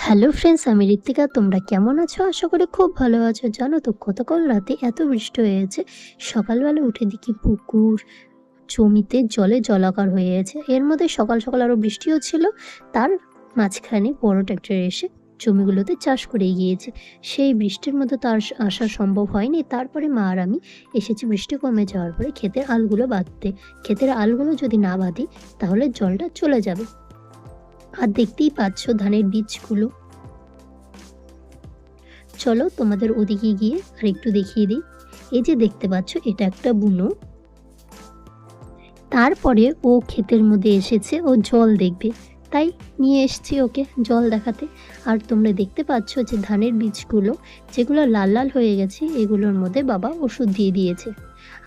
Hello friends, আমি ঋত্বিকা। তোমরা কেমন আছো? আশা করি খুব ভালো আছো। জানো তো, গতকাল রাতে এত বৃষ্টি হয়েছে, সকালবেলা উঠে দেখি পুকুর জমিতে জলে জলাকার হয়ে গেছে। এর মধ্যে সকাল সকাল আরও বৃষ্টিও ছিল। তার মাঝখানে বড় ট্র্যাক্টর এসে জমিগুলোতে চাষ করে গিয়েছে। সেই বৃষ্টির মধ্যে তো আর আসা সম্ভব হয়নি। তারপরে মা আর আমি এসেছি বৃষ্টি কমে যাওয়ার পরে ক্ষেতের আলগুলো বাঁধতে। ক্ষেতের আলগুলো যদি না বাঁধি তাহলে জলটা চলে যাবে। আর দেখতেই পাচ্ছ ধানের বীজগুলো। চলো তোমাদের ওদিকে গিয়ে আর একটু দেখিয়ে দিই। এই যে দেখতে পাচ্ছ, এটা একটা বুনো। তারপরে ও ক্ষেতের মধ্যে এসেছে, ও জল দেখবে, তাই নিয়ে এসছি ওকে জল দেখাতে। আর তোমরা দেখতে পাচ্ছ যে ধানের বীজগুলো যেগুলো লাল লাল হয়ে গেছে, এগুলোর মধ্যে বাবা ওষুধ দিয়ে দিয়েছে।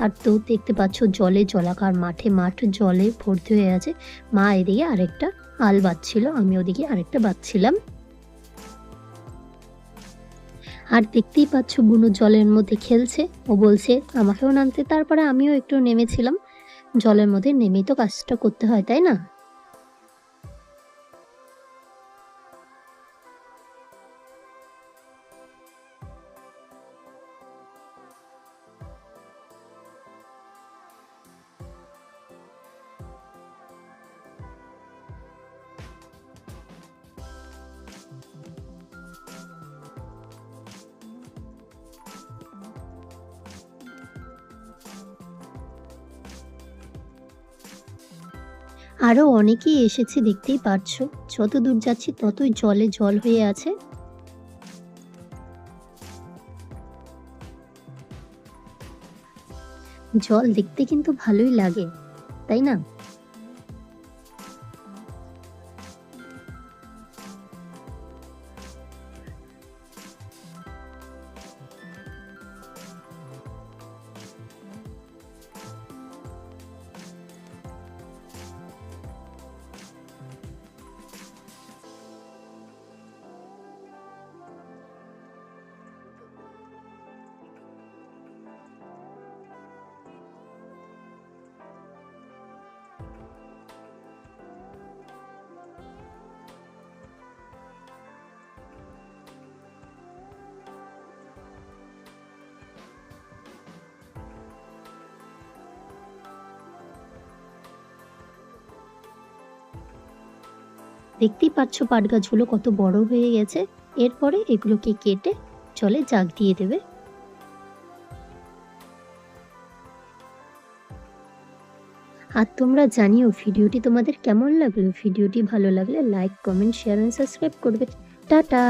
আর তো দেখতে পাচ্ছ জলে জলাকার, মাঠ জলে ভর্তি হয়ে আছে। মা এদিকে আরেকটা আল বাঁধছিল, আমি ওদিকে আরেকটা বাঁধছিলাম। আর দেখতেই পাচ্ছ বুনো জলের মধ্যে খেলছে। ও বলছে আমাকেও নামতে। তারপরে আমিও একটু নেমেছিলাম। জলের মধ্যে নেমেই তো কাজটা করতে হয়, তাই না? আরো অনেকেই এসেছে, দেখতেই পাচ্ছ। যত দূর যাচ্ছি ততই জলে জল হয়ে আছে। জল দেখতে কিন্তু ভালোই লাগে, তাই না? দেখতেই পাচ্ছ পাট গাছগুলো কত বড় হয়ে গেছে। এরপরে এগুলোকে কেটে জলে জাগ দিয়ে দেবে। আর তোমরা জানিও ভিডিওটি তোমাদের কেমন লাগলো। ভিডিওটি ভালো লাগলে like, comment, share and subscribe করবে। টাটা।